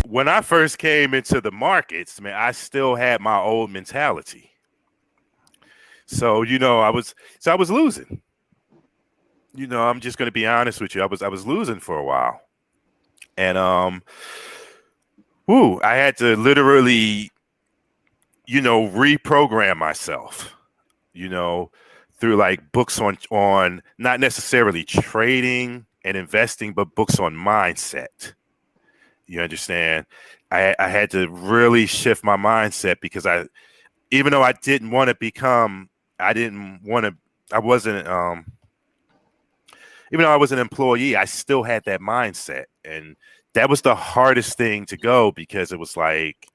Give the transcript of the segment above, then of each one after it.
when I first came into the markets, man, I still had my old mentality. So, I was losing. I'm just going to be honest with you. I was losing for a while. And I had to literally, reprogram myself, you know, through like books on not necessarily trading and investing, but books on mindset. You understand? I had to really shift my mindset because even though I didn't want to, I wasn't, even though I was an employee, I still had that mindset. And that was the hardest thing to go because it was like,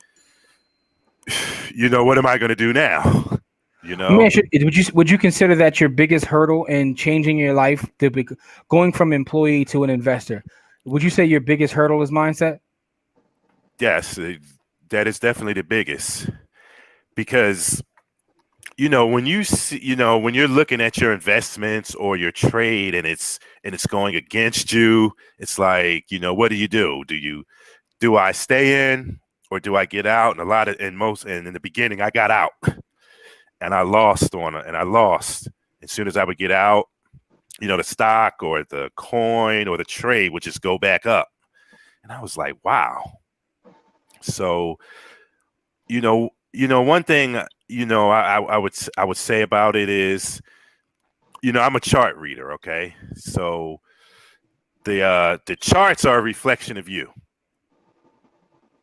what am I going to do now? You Let me know? ask you, would you consider that your biggest hurdle in changing your life to going from employee to an investor? Would you say your biggest hurdle is mindset? Yes, that is definitely the biggest because when you see, when you're looking at your investments or your trade and it's going against you, it's like, what do? Do I stay in or do I get out? And in the beginning I got out and I lost on it and I lost. As soon as I would get out, the stock or the coin or the trade would just go back up. And I was like, wow. So, one thing, I would say about it is, I'm a chart reader. Okay. So the charts are a reflection of you.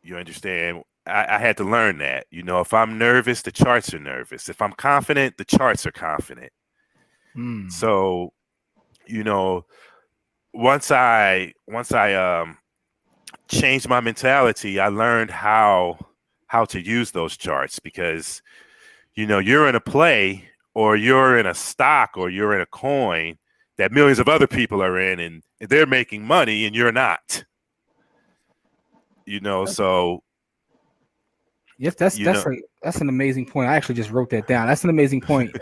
You understand? I had to learn that. If I'm nervous, the charts are nervous. If I'm confident, the charts are confident. Hmm. So, you know, once I changed my mentality, I learned how to use those charts because you're in a play or you're in a stock or you're in a coin that millions of other people are in and they're making money and you're not. So Yes, that's you know that's an amazing point. I actually just wrote that down. That's an amazing point.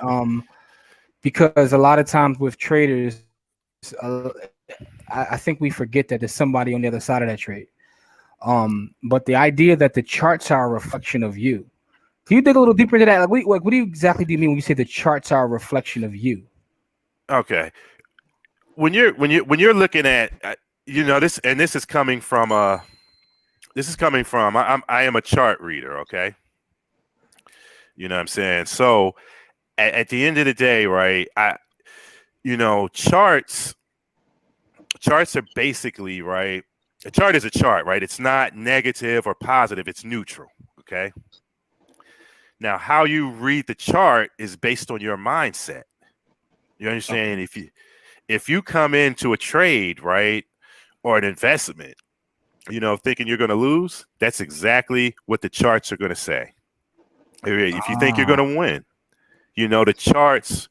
Because a lot of times with traders, I think we forget that there's somebody on the other side of that trade. But the idea that the charts are a reflection of you. Can you dig a little deeper into that? What do you exactly do you mean when you say the charts are a reflection of you? okay, when you're looking at this, and this is coming from I am a chart reader. Okay, what I'm saying. So at the end of the day, right, charts are basically, right, a chart is a chart, right? It's not negative or positive, it's neutral. Okay, now how you read the chart is based on your mindset. You Okay. understand? If you come into a trade, right, or an investment, thinking you're going to lose, that's exactly what the charts are going to say. If you think you're Ah, going to win, the charts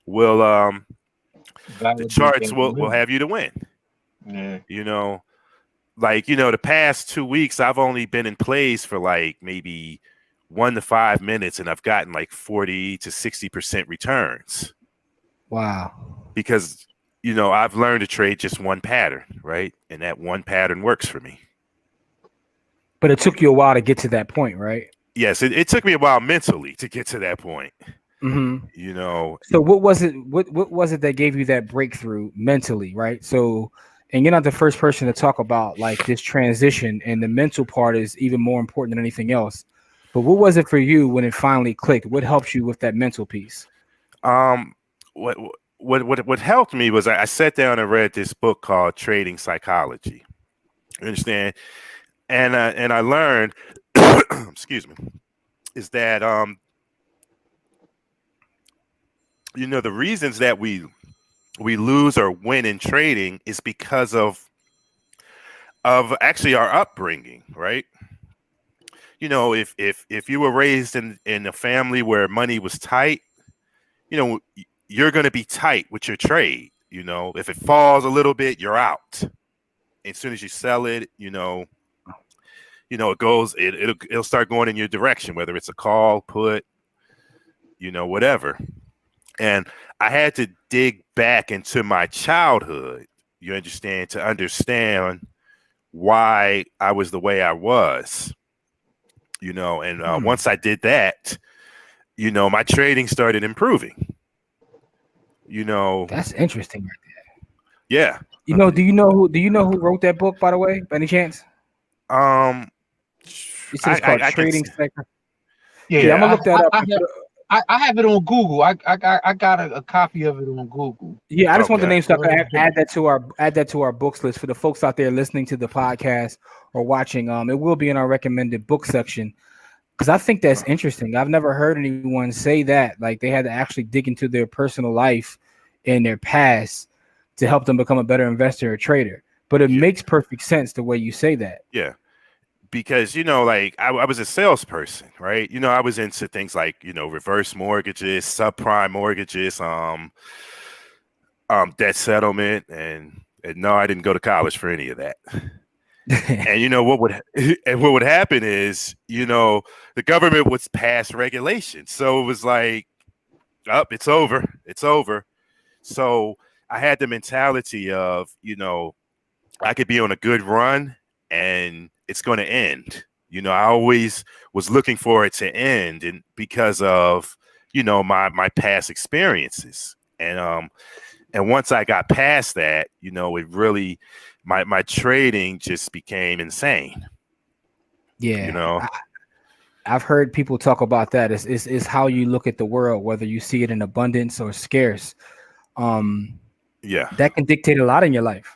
will the Validate charts that will belief. have you to win. Yeah. You know, the past 2 weeks I've only been in plays for like maybe 1 to 5 minutes, and I've gotten like 40 to 60% returns wow. because I've learned to trade just one pattern, right, and that one pattern works for me. But it took you a while to get to that point, right? Yes, it took me a while mentally to get to that point. Mm-hmm. You know, So what was it? What was it that gave you that breakthrough mentally, right? So, and you're not the first person to talk about like this transition, and the mental part is even more important than anything else. But what was it for you when it finally clicked? What helped you with that mental piece? um, what what helped me was I sat down and read this book called Trading Psychology. You understand? And I learned, excuse me, is that the reasons that we lose or win in trading is because of actually our upbringing, right? If you were raised in a family where money was tight, you know, you're going to be tight with your trade. If it falls a little bit, you're out. As soon as you sell it, it'll start going in your direction, whether it's a call, put, whatever. And I had to dig back into my childhood, you understand, to understand why I was the way I was, and once I did that, my trading started improving, you know. That's interesting. Yeah. Do you know who wrote that book, by the way, by any chance? Um, You said it's called I can, Trading Sector. Yeah, I'm yeah, gonna look that up. I have it on Google. I got a copy of it on Google. Yeah, I just want the okay, name so I can add that to our books list for the folks out there listening to the podcast or watching. It will be in our recommended book section because I think that's interesting. I've never heard anyone say that like they had to actually dig into their personal life and their past to help them become a better investor or trader. But it yeah, makes perfect sense the way you say that. yeah. Because like I was a salesperson, right? I was into things like reverse mortgages, subprime mortgages, debt settlement, and no, I didn't go to college for any of that. And what would happen is the government would pass regulations, so it was like, up, it's over. So I had the mentality of I could be on a good run and it's going to end. I always was looking for it to end, and because of my past experiences, and once I got past that, it really my trading just became insane. You Yeah, know, I've heard people talk about that. It's how you look at the world, whether you see it in abundance or scarce. Um, yeah, that can dictate a lot in your life.